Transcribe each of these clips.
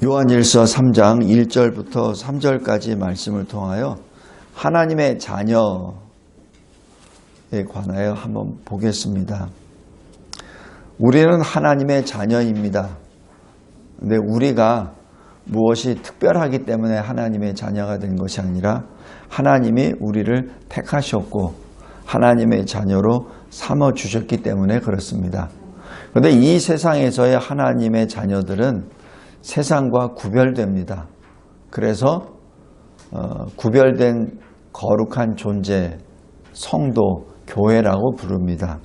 요한일서 3장 1절부터 3절까지 말씀을 통하여 하나님의 자녀에 관하여 한번 보겠습니다. 우리는 하나님의 자녀입니다. 근데 우리가 무엇이 특별하기 때문에 하나님의 자녀가 된 것이 아니라 하나님이 우리를 택하셨고 하나님의 자녀로 삼아주셨기 때문에 그렇습니다. 그런데 이 세상에서의 하나님의 자녀들은 세상과 구별됩니다. 그래서 구별된 거룩한 존재, 성도, 교회라고 부릅니다.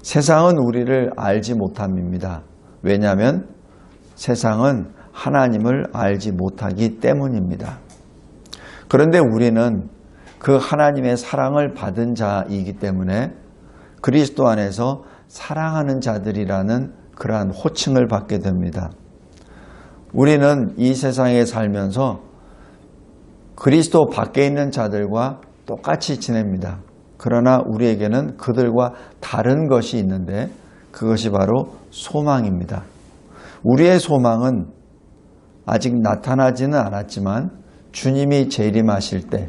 세상은 우리를 알지 못합니다. 왜냐하면 세상은 하나님을 알지 못하기 때문입니다. 그런데 우리는 그 하나님의 사랑을 받은 자이기 때문에 그리스도 안에서 사랑하는 자들이라는 그러한 호칭을 받게 됩니다. 우리는 이 세상에 살면서 그리스도 밖에 있는 자들과 똑같이 지냅니다. 그러나 우리에게는 그들과 다른 것이 있는데 그것이 바로 소망입니다. 우리의 소망은 아직 나타나지는 않았지만 주님이 재림하실 때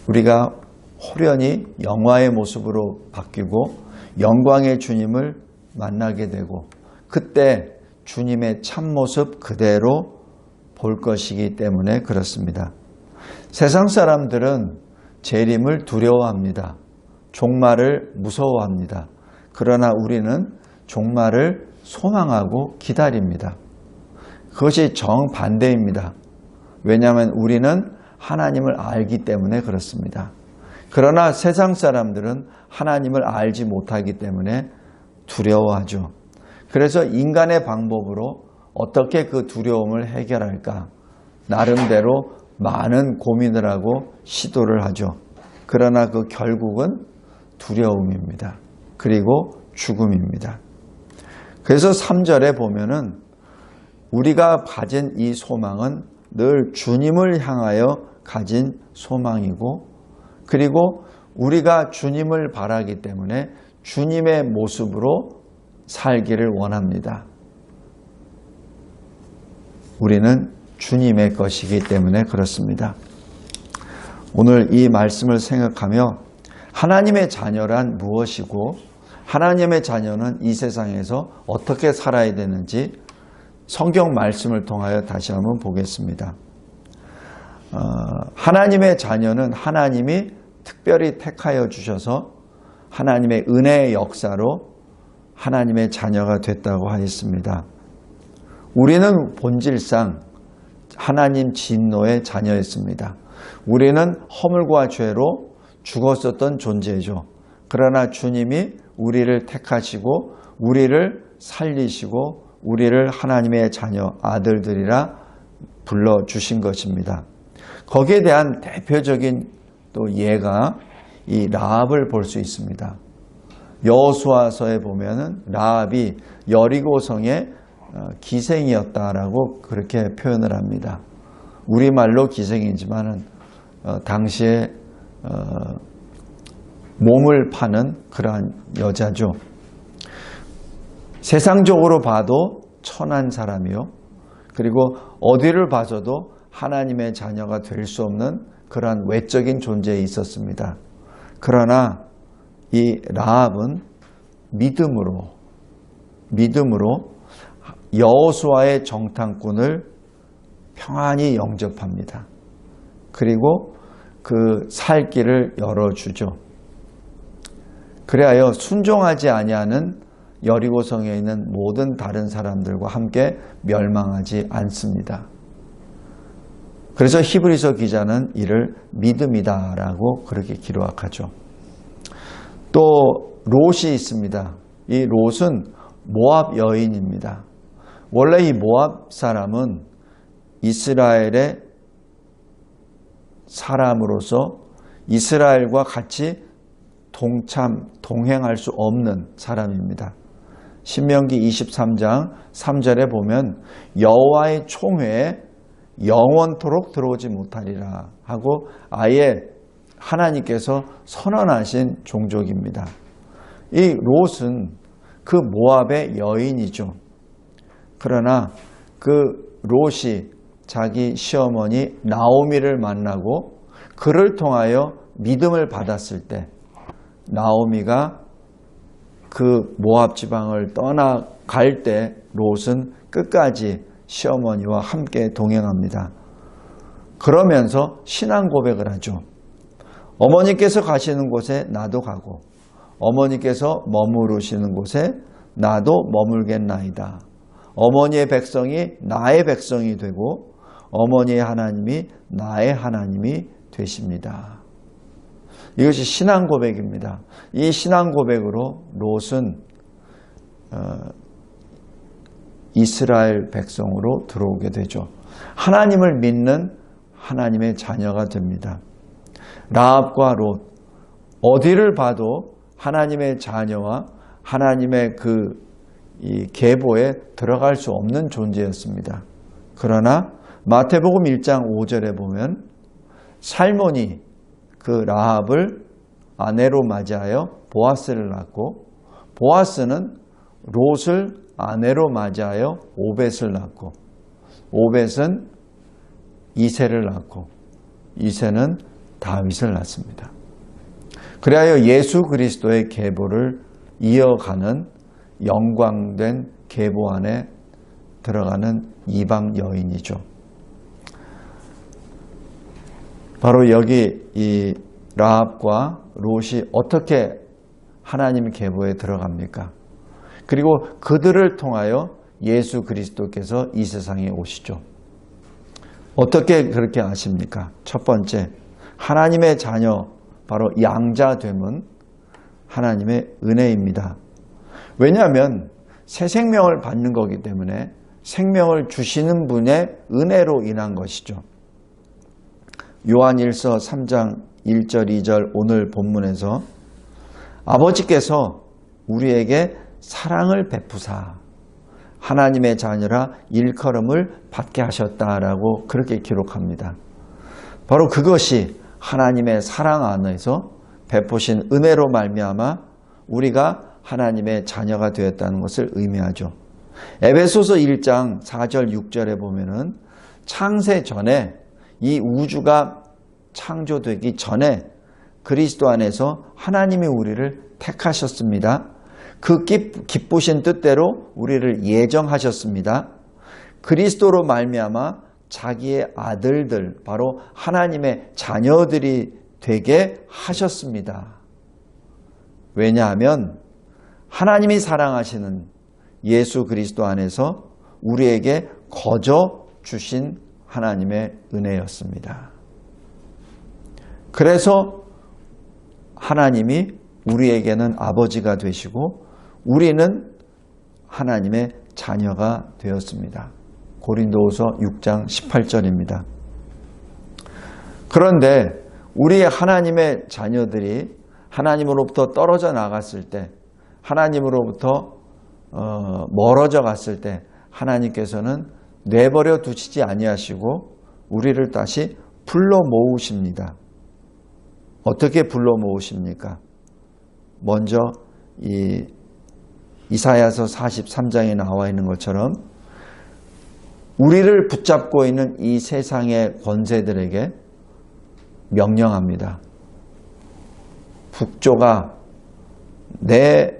우리가 호련히 영화의 모습으로 바뀌고 영광의 주님을 만나게 되고 그때 주님의 참모습 그대로 볼 것이기 때문에 그렇습니다. 세상 사람들은 재림을 두려워합니다. 종말을 무서워합니다. 그러나 우리는 종말을 소망하고 기다립니다. 그것이 정반대입니다. 왜냐하면 우리는 하나님을 알기 때문에 그렇습니다. 그러나 세상 사람들은 하나님을 알지 못하기 때문에 두려워하죠. 그래서 인간의 방법으로 어떻게 그 두려움을 해결할까 나름대로 많은 고민을 하고 시도를 하죠. 그러나 그 결국은 두려움입니다. 그리고 죽음입니다. 그래서 3절에 보면은 우리가 가진 이 소망은 늘 주님을 향하여 가진 소망이고 그리고 우리가 주님을 바라기 때문에 주님의 모습으로 살기를 원합니다. 우리는 주님의 것이기 때문에 그렇습니다. 오늘 이 말씀을 생각하며 하나님의 자녀란 무엇이고 하나님의 자녀는 이 세상에서 어떻게 살아야 되는지 성경 말씀을 통하여 다시 한번 보겠습니다. 하나님의 자녀는 하나님이 특별히 택하여 주셔서 하나님의 은혜의 역사로 하나님의 자녀가 됐다고 하였습니다. 우리는 본질상 하나님 진노의 자녀였습니다. 우리는 허물과 죄로 죽었었던 존재죠. 그러나 주님이 우리를 택하시고 우리를 살리시고 우리를 하나님의 자녀 아들들이라 불러주신 것입니다. 거기에 대한 대표적인 또 예가 이 라합을 볼 수 있습니다. 여호수아서에 보면은 라합이 여리고성의 기생이었다라고 그렇게 표현을 합니다. 우리말로 기생이지만은 당시에 몸을 파는 그러한 여자죠. 세상적으로 봐도 천한 사람이요. 그리고 어디를 봐서도 하나님의 자녀가 될 수 없는 그러한 외적인 존재에 있었습니다. 그러나 이 라합은 믿음으로 여호수아의 정탐꾼을 평안히 영접합니다. 그리고 그 살 길을 열어주죠. 그래하여 순종하지 아니하는 여리고성에 있는 모든 다른 사람들과 함께 멸망하지 않습니다. 그래서 히브리서 기자는 이를 믿음이다라고 그렇게 기록하죠. 또 롯이 있습니다. 이 롯은 모압 여인입니다. 원래 이 모압 사람은 이스라엘의 사람으로서 이스라엘과 같이 동행할 수 없는 사람입니다. 신명기 23장 3절에 보면 여호와의 총회에 영원토록 들어오지 못하리라 하고 아예 하나님께서 선언하신 종족입니다. 이 롯은 그 모압의 여인이죠. 그러나 롯이 자기 시어머니 나오미를 만나고 그를 통하여 믿음을 받았을 때 나오미가 그 모압 지방을 떠나갈 때 롯은 끝까지 시어머니와 함께 동행합니다. 그러면서 신앙 고백을 하죠. 어머니께서 가시는 곳에 나도 가고 어머니께서 머무르시는 곳에 나도 머물겠나이다. 어머니의 백성이 나의 백성이 되고 어머니의 하나님이 나의 하나님이 되십니다. 이것이 신앙 고백입니다. 이 신앙 고백으로 롯은 이스라엘 백성으로 들어오게 되죠. 하나님을 믿는 하나님의 자녀가 됩니다. 라합과 롯, 어디를 봐도 하나님의 자녀와 하나님의 이 계보에 들어갈 수 없는 존재였습니다. 그러나 마태복음 1장 5절에 보면 살몬이 그 라합을 아내로 맞이하여 보아스를 낳고 보아스는 롯을 아내로 맞이하여 오벳을 낳고 오벳은 이새를 낳고 이새는 다윗을 낳습니다. 그리하여 예수 그리스도의 계보를 이어가는 영광된 계보 안에 들어가는 이방 여인이죠. 바로 여기 이 라합과 롯이 어떻게 하나님 계보에 들어갑니까? 그리고 그들을 통하여 예수 그리스도께서 이 세상에 오시죠. 어떻게 그렇게 아십니까? 첫 번째, 하나님의 자녀, 바로 양자됨은 하나님의 은혜입니다. 왜냐하면 새 생명을 받는 거기 때문에 생명을 주시는 분의 은혜로 인한 것이죠. 요한일서 3장 1절 2절 오늘 본문에서 아버지께서 우리에게 사랑을 베푸사 하나님의 자녀라 일컬음을 받게 하셨다라고 그렇게 기록합니다. 바로 그것이 하나님의 사랑 안에서 베푸신 은혜로 말미암아 우리가 하나님의 자녀가 되었다는 것을 의미하죠. 에베소서 1장 4절 6절에 보면은 창세 전에 이 우주가 창조되기 전에 그리스도 안에서 하나님이 우리를 택하셨습니다. 그 기쁘신 뜻대로 우리를 예정하셨습니다. 그리스도로 말미암아 자기의 아들들, 바로 하나님의 자녀들이 되게 하셨습니다. 왜냐하면 하나님이 사랑하시는 예수 그리스도 안에서 우리에게 거저 주신 하나님의 은혜였습니다. 그래서 하나님이 우리에게는 아버지가 되시고 우리는 하나님의 자녀가 되었습니다. 고린도후서 6장 18절입니다. 그런데 우리 하나님의 자녀들이 하나님으로부터 떨어져 나갔을 때, 하나님으로부터 멀어져 갔을 때 하나님께서는 내버려 두시지 아니하시고 우리를 다시 불러 모으십니다. 어떻게 불러 모으십니까? 먼저 이사야서 43장에 나와 있는 것처럼 우리를 붙잡고 있는 이 세상의 권세들에게 명령합니다. 북조가 내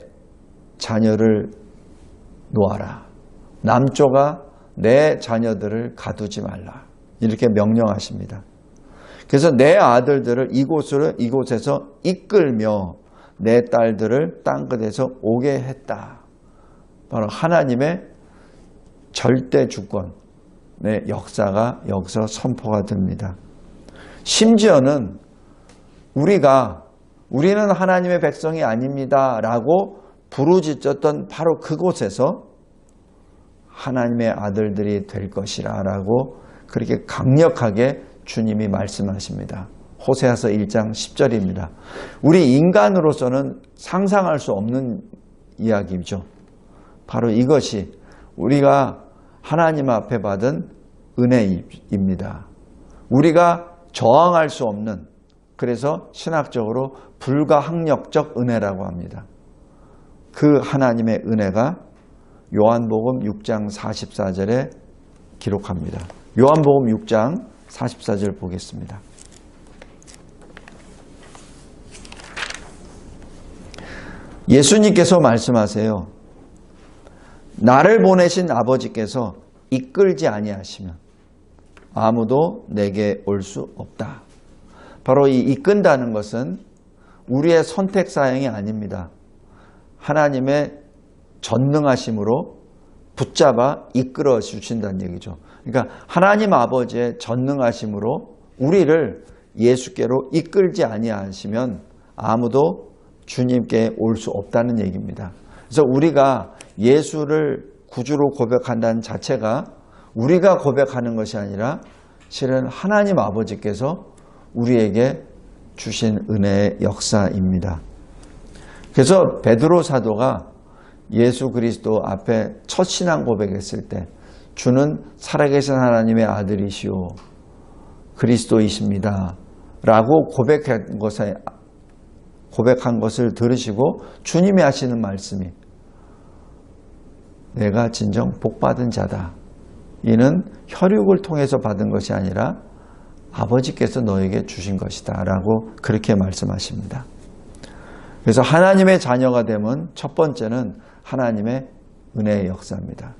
자녀를 놓아라. 남조가 내 자녀들을 가두지 말라. 이렇게 명령하십니다. 그래서 내 아들들을 이곳에서 이끌며 내 딸들을 땅끝에서 오게 했다. 바로 하나님의 절대 주권의 역사가 여기서 선포가 됩니다. 심지어는 우리는 하나님의 백성이 아닙니다 라고 부르짖었던 바로 그곳에서 하나님의 아들들이 될 것이라 라고 그렇게 강력하게 주님이 말씀하십니다. 호세아서 1장 10절입니다. 우리 인간으로서는 상상할 수 없는 이야기죠. 바로 이것이 우리가 하나님 앞에 받은 은혜입니다. 우리가 저항할 수 없는, 그래서 신학적으로 불가항력적 은혜라고 합니다. 그 하나님의 은혜가 요한복음 6장 44절에 기록합니다. 요한복음 6장 44절 보겠습니다. 예수님께서 말씀하세요. 나를 보내신 아버지께서 이끌지 아니하시면 아무도 내게 올 수 없다. 바로 이 이끈다는 것은 우리의 선택 사항이 아닙니다. 하나님의 전능하심으로 붙잡아 이끌어 주신다는 얘기죠. 그러니까 하나님 아버지의 전능하심으로 우리를 예수께로 이끌지 아니하시면 아무도 주님께 올 수 없다는 얘기입니다. 그래서 우리가 예수를 구주로 고백한다는 자체가 우리가 고백하는 것이 아니라 실은 하나님 아버지께서 우리에게 주신 은혜의 역사입니다. 그래서 베드로 사도가 예수 그리스도 앞에 첫 신앙 고백했을 때 주는 살아계신 하나님의 아들이시오 그리스도이십니다 라고 고백한 것을 들으시고 주님이 하시는 말씀이 내가 진정 복받은 자다. 이는 혈육을 통해서 받은 것이 아니라 아버지께서 너에게 주신 것이다 라고 그렇게 말씀하십니다. 그래서 하나님의 자녀가 되면 첫 번째는 하나님의 은혜의 역사입니다.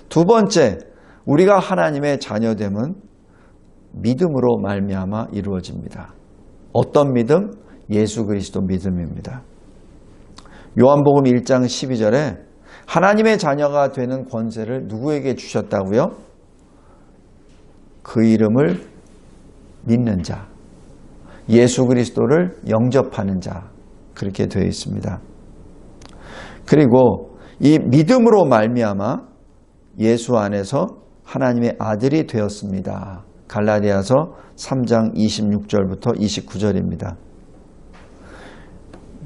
두 번째, 우리가 하나님의 자녀됨은 믿음으로 말미암아 이루어집니다. 어떤 믿음? 예수 그리스도 믿음입니다. 요한복음 1장 12절에 하나님의 자녀가 되는 권세를 누구에게 주셨다고요? 그 이름을 믿는 자, 예수 그리스도를 영접하는 자, 그렇게 되어 있습니다. 그리고 이 믿음으로 말미암아 예수 안에서 하나님의 아들이 되었습니다. 갈라디아서 3장 26절부터 29절입니다.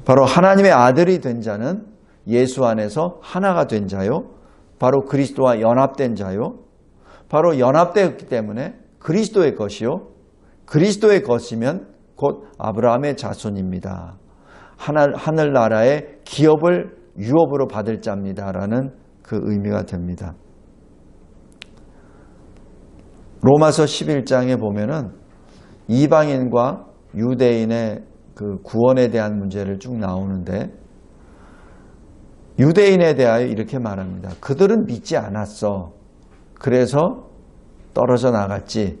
바로 하나님의 아들이 된 자는 예수 안에서 하나가 된 자요. 바로 그리스도와 연합된 자요. 바로 연합되었기 때문에 그리스도의 것이요. 그리스도의 것이면 곧 아브라함의 자손입니다. 하늘나라의 기업을 유업으로 받을 자입니다라는 그 의미가 됩니다. 로마서 11장에 보면은 이방인과 유대인의 그 구원에 대한 문제를 쭉 나오는데 유대인에 대하여 이렇게 말합니다. 그들은 믿지 않았어. 그래서 떨어져 나갔지.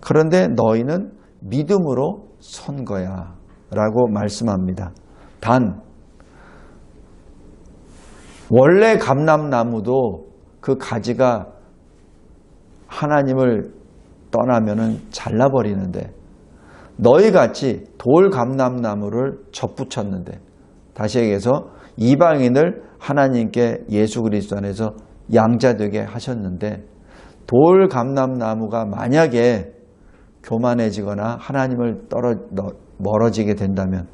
그런데 너희는 믿음으로 선 거야 라고 말씀합니다. 단 원래 감람나무도 그 가지가 하나님을 떠나면은 잘라버리는데 너희같이 돌 감람나무를 접붙였는데 다시 얘기해서 이방인을 하나님께 예수 그리스도 안에서 양자되게 하셨는데 돌 감람나무가 만약에 교만해지거나 하나님을 멀어지게 된다면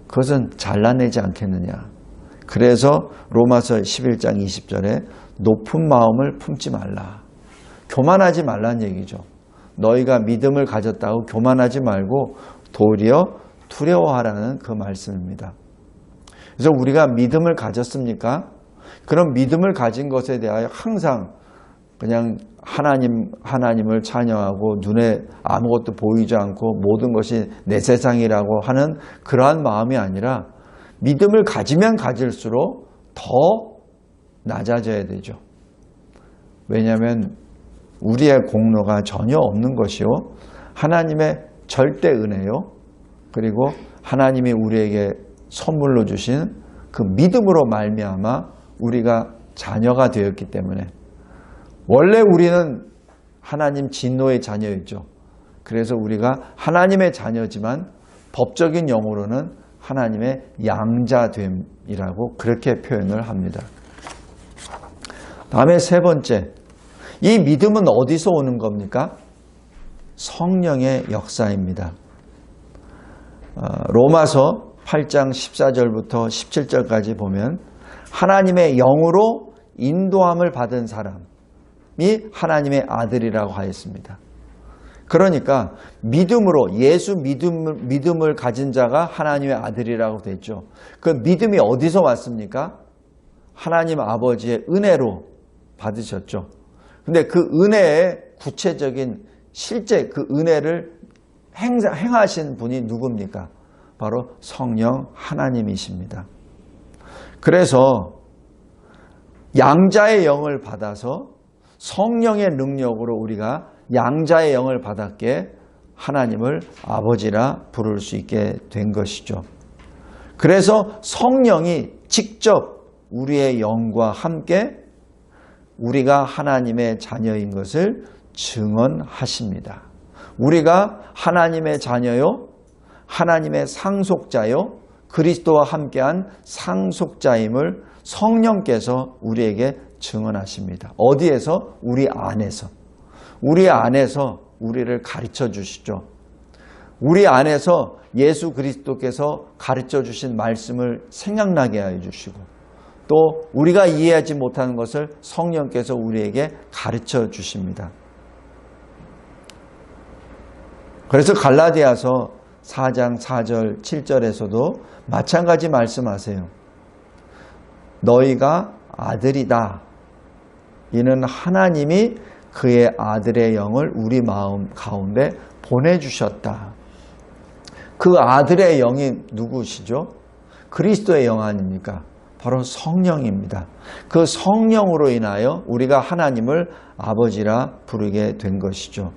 그것은 잘라내지 않겠느냐. 그래서 로마서 11장 20절에 높은 마음을 품지 말라. 교만하지 말라는 얘기죠. 너희가 믿음을 가졌다고 교만하지 말고 도리어 두려워하라는 그 말씀입니다. 그래서 우리가 믿음을 가졌습니까? 그런 믿음을 가진 것에 대하여 항상 그냥 하나님을 찬양하고 눈에 아무것도 보이지 않고 모든 것이 내 세상이라고 하는 그러한 마음이 아니라 믿음을 가지면 가질수록 더 낮아져야 되죠. 왜냐하면 우리의 공로가 전혀 없는 것이요. 하나님의 절대 은혜요. 그리고 하나님이 우리에게 선물로 주신 그 믿음으로 말미암아 우리가 자녀가 되었기 때문에 원래 우리는 하나님 진노의 자녀였죠. 그래서 우리가 하나님의 자녀지만 법적인 용어로는 하나님의 양자됨이라고 그렇게 표현을 합니다. 다음에 세 번째, 이 믿음은 어디서 오는 겁니까? 성령의 역사입니다. 로마서 8장 14절부터 17절까지 보면 하나님의 영으로 인도함을 받은 사람이 하나님의 아들이라고 하였습니다. 그러니까 믿음으로 예수 믿음을 가진 자가 하나님의 아들이라고 됐죠. 그 믿음이 어디서 왔습니까? 하나님 아버지의 은혜로 받으셨죠. 근데 그 은혜의 구체적인 실제 그 은혜를 행하신 분이 누굽니까? 바로 성령 하나님이십니다. 그래서 양자의 영을 받아서 성령의 능력으로 우리가 양자의 영을 받았기에 하나님을 아버지라 부를 수 있게 된 것이죠. 그래서 성령이 직접 우리의 영과 함께 우리가 하나님의 자녀인 것을 증언하십니다. 우리가 하나님의 자녀요, 하나님의 상속자요, 그리스도와 함께한 상속자임을 성령께서 우리에게 증언하십니다. 어디에서? 우리 안에서. 우리 안에서 우리를 가르쳐 주시죠. 우리 안에서 예수 그리스도께서 가르쳐 주신 말씀을 생각나게 하여 주시고 또 우리가 이해하지 못하는 것을 성령께서 우리에게 가르쳐 주십니다. 그래서 갈라디아서 4장 4절 7절에서도 마찬가지 말씀하세요. 너희가 아들이다. 이는 하나님이 그의 아들의 영을 우리 마음 가운데 보내주셨다. 그 아들의 영이 누구시죠? 그리스도의 영 아닙니까? 바로 성령입니다. 그 성령으로 인하여 우리가 하나님을 아버지라 부르게 된 것이죠.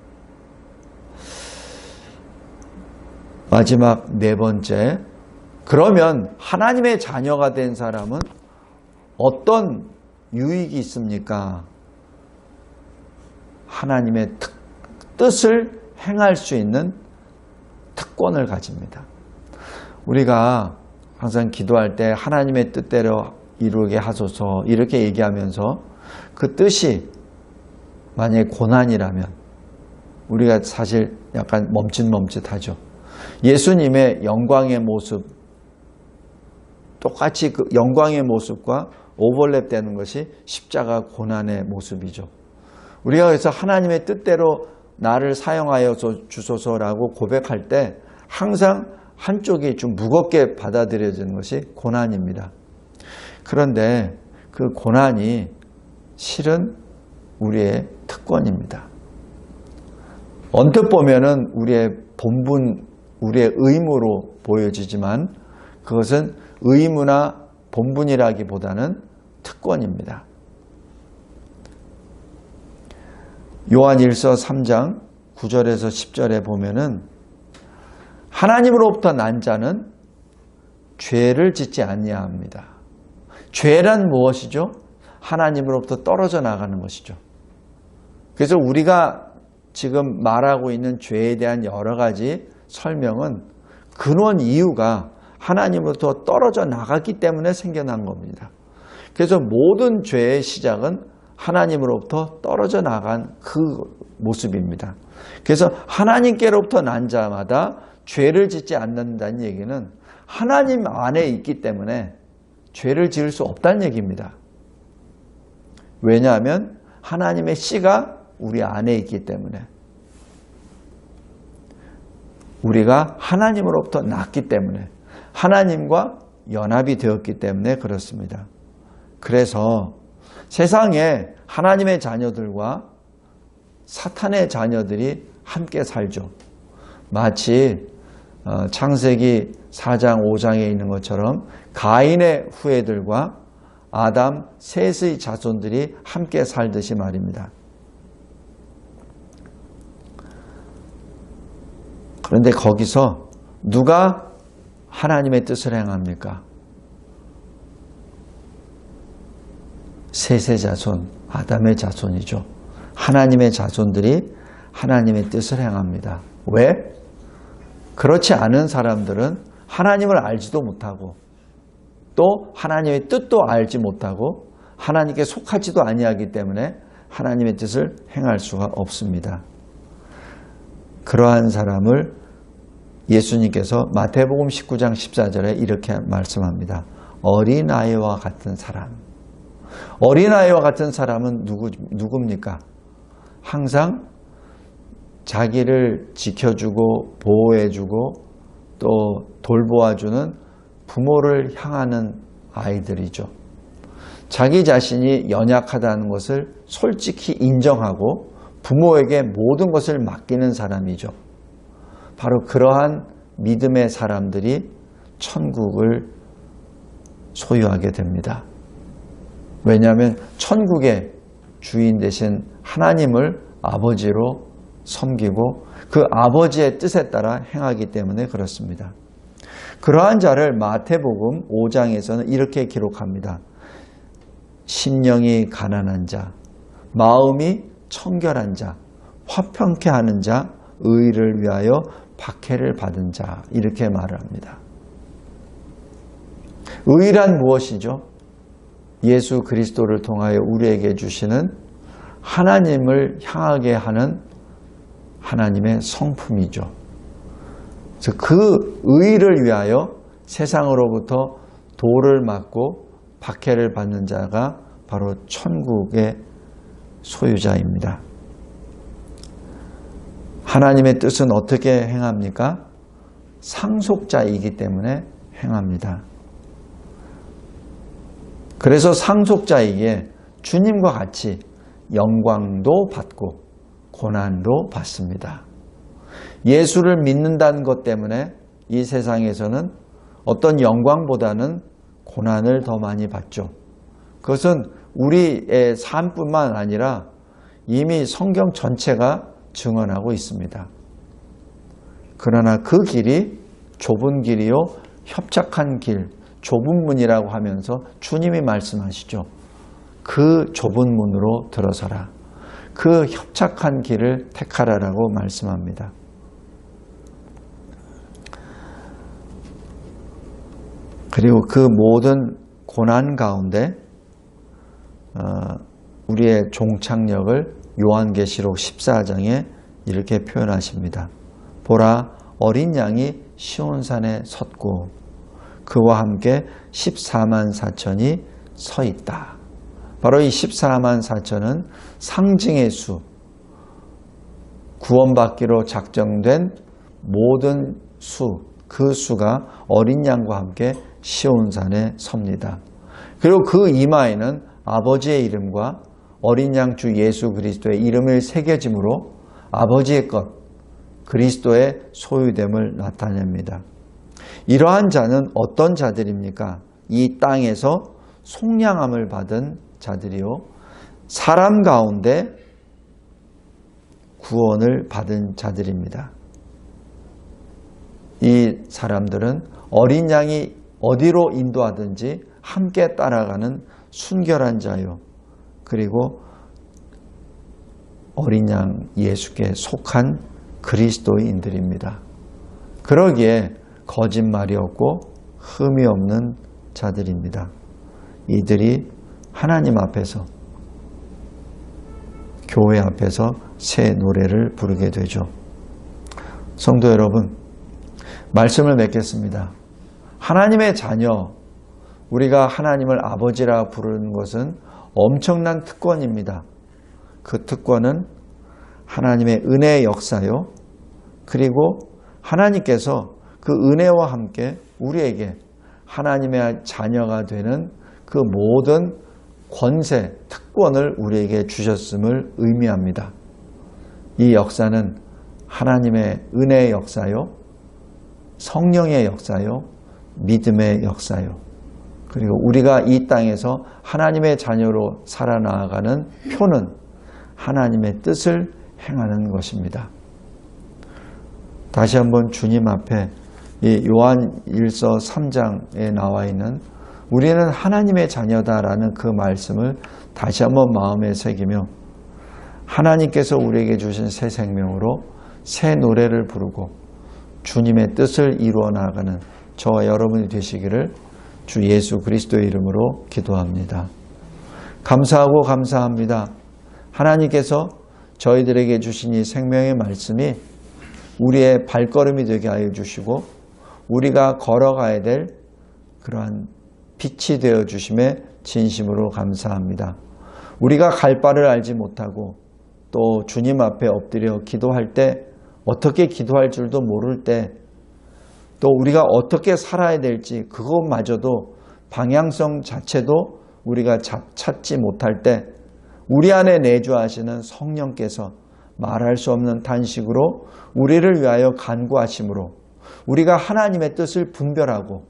마지막 네 번째, 그러면 하나님의 자녀가 된 사람은 어떤 유익이 있습니까? 하나님의 뜻을 행할 수 있는 특권을 가집니다. 우리가 항상 기도할 때 하나님의 뜻대로 이루게 하소서 이렇게 얘기하면서 그 뜻이 만약에 고난이라면 우리가 사실 약간 멈칫멈칫하죠. 예수님의 영광의 모습, 똑같이 그 영광의 모습과 오버랩되는 것이 십자가 고난의 모습이죠. 우리가 그래서 하나님의 뜻대로 나를 사용하여 주소서라고 고백할 때 항상 한쪽이 좀 무겁게 받아들여지는 것이 고난입니다. 그런데 그 고난이 실은 우리의 특권입니다. 언뜻 보면은 우리의 본분, 우리의 의무로 보여지지만 그것은 의무나 본분이라기보다는 특권입니다. 요한일서 3장 9절에서 10절에 보면은 하나님으로부터 난 자는 죄를 짓지 아니합니다. 죄란 무엇이죠? 하나님으로부터 떨어져 나가는 것이죠. 그래서 우리가 지금 말하고 있는 죄에 대한 여러 가지 설명은 근원 이유가 하나님으로부터 떨어져 나갔기 때문에 생겨난 겁니다. 그래서 모든 죄의 시작은 하나님으로부터 떨어져 나간 그 모습입니다. 그래서 하나님께로부터 난 자마다 죄를 짓지 않는다는 얘기는 하나님 안에 있기 때문에 죄를 지을 수 없다는 얘기입니다. 왜냐하면 하나님의 씨가 우리 안에 있기 때문에 우리가 하나님으로부터 났기 때문에 하나님과 연합이 되었기 때문에 그렇습니다. 그래서 세상에 하나님의 자녀들과 사탄의 자녀들이 함께 살죠. 마치 창세기 4장 5장에 있는 것처럼 가인의 후예들과 아담 셋의 자손들이 함께 살듯이 말입니다. 그런데 거기서 누가 하나님의 뜻을 행합니까? 셋의 자손, 아담의 자손이죠. 하나님의 자손들이 하나님의 뜻을 행합니다. 왜? 그렇지 않은 사람들은 하나님을 알지도 못하고 또 하나님의 뜻도 알지 못하고 하나님께 속하지도 아니하기 때문에 하나님의 뜻을 행할 수가 없습니다. 그러한 사람을 예수님께서 마태복음 19장 14절에 이렇게 말씀합니다. 어린아이와 같은 사람. 어린아이와 같은 사람은 누굽니까? 항상 자기를 지켜주고 보호해주고 또 돌보아주는 부모를 향하는 아이들이죠. 자기 자신이 연약하다는 것을 솔직히 인정하고 부모에게 모든 것을 맡기는 사람이죠. 바로 그러한 믿음의 사람들이 천국을 소유하게 됩니다. 왜냐하면 천국의 주인 되신 하나님을 아버지로 섬기고 그 아버지의 뜻에 따라 행하기 때문에 그렇습니다. 그러한 자를 마태복음 5장에서는 이렇게 기록합니다. 심령이 가난한 자, 마음이 청결한 자, 화평케 하는 자, 의를 위하여 박해를 받은 자, 이렇게 말을 합니다. 의란 무엇이죠? 예수 그리스도를 통하여 우리에게 주시는 하나님을 향하게 하는 하나님의 성품이죠. 그 의를 위하여 세상으로부터 도를 맞고 박해를 받는 자가 바로 천국의 소유자입니다. 하나님의 뜻은 어떻게 행합니까? 상속자이기 때문에 행합니다. 그래서 상속자이기에 주님과 같이 영광도 받고 고난도 받습니다. 예수를 믿는다는 것 때문에 이 세상에서는 어떤 영광보다는 고난을 더 많이 받죠. 그것은 우리의 삶뿐만 아니라 이미 성경 전체가 증언하고 있습니다. 그러나 그 길이 좁은 길이요 협착한 길, 좁은 문이라고 하면서 주님이 말씀하시죠. 그 좁은 문으로 들어서라. 그 협착한 길을 택하라라고 말씀합니다. 그리고 그 모든 고난 가운데 우리의 종착역을 요한계시록 14장에 이렇게 표현하십니다. 보라, 어린 양이 시온산에 섰고 그와 함께 14만 4천이 서 있다. 바로 이 14만 4천은 상징의 수, 구원받기로 작정된 모든 수, 그 수가 어린 양과 함께 시온산에 섭니다. 그리고 그 이마에는 아버지의 이름과 어린 양 주 예수 그리스도의 이름을 새겨짐으로 아버지의 것, 그리스도의 소유됨을 나타냅니다. 이러한 자는 어떤 자들입니까? 이 땅에서 속량함을 받은 자들이요, 사람 가운데 구원을 받은 자들입니다. 이 사람들은 어린 양이 어디로 인도하든지 함께 따라가는 순결한 자요, 그리고 어린 양 예수께 속한 그리스도인들입니다. 그러기에 거짓말이 없고 흠이 없는 자들입니다. 이들이 하나님 앞에서, 교회 앞에서 새 노래를 부르게 되죠. 성도 여러분, 말씀을 맺겠습니다. 하나님의 자녀, 우리가 하나님을 아버지라 부르는 것은 엄청난 특권입니다. 그 특권은 하나님의 은혜의 역사요, 그리고 하나님께서 그 은혜와 함께 우리에게 하나님의 자녀가 되는 그 모든 권세, 특권을 우리에게 주셨음을 의미합니다. 이 역사는 하나님의 은혜의 역사요, 성령의 역사요, 믿음의 역사요, 그리고 우리가 이 땅에서 하나님의 자녀로 살아나가는 표는 하나님의 뜻을 행하는 것입니다. 다시 한번 주님 앞에 이 요한일서 3장에 나와 있는 우리는 하나님의 자녀다라는 그 말씀을 다시 한번 마음에 새기며 하나님께서 우리에게 주신 새 생명으로 새 노래를 부르고 주님의 뜻을 이루어 나가는 저와 여러분이 되시기를 주 예수 그리스도의 이름으로 기도합니다. 감사하고 감사합니다. 하나님께서 저희들에게 주신 이 생명의 말씀이 우리의 발걸음이 되게 하여 주시고 우리가 걸어가야 될 그러한 빛이 되어 주심에 진심으로 감사합니다. 우리가 갈 바를 알지 못하고 또 주님 앞에 엎드려 기도할 때 어떻게 기도할 줄도 모를 때 또 우리가 어떻게 살아야 될지 그것마저도 방향성 자체도 우리가 찾지 못할 때 우리 안에 내주하시는 성령께서 말할 수 없는 탄식으로 우리를 위하여 간구하심으로 우리가 하나님의 뜻을 분별하고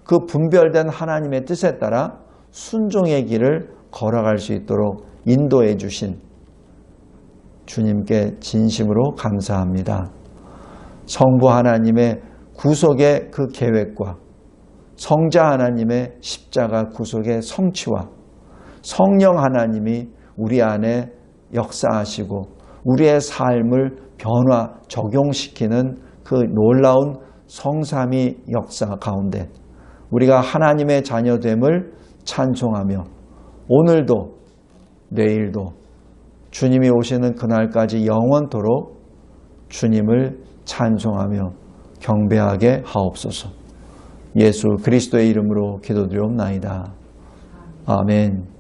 그 분별된 하나님의 뜻에 따라 순종의 길을 걸어갈 수 있도록 인도해 주신 주님께 진심으로 감사합니다. 성부 하나님의 구속의 그 계획과 성자 하나님의 십자가 구속의 성취와 성령 하나님이 우리 안에 역사하시고 우리의 삶을 변화, 적용시키는 그 놀라운 성삼위 역사 가운데 우리가 하나님의 자녀됨을 찬송하며 오늘도 내일도 주님이 오시는 그날까지 영원토록 주님을 찬송하며 경배하게 하옵소서. 예수 그리스도의 이름으로 기도드리옵나이다. 아멘.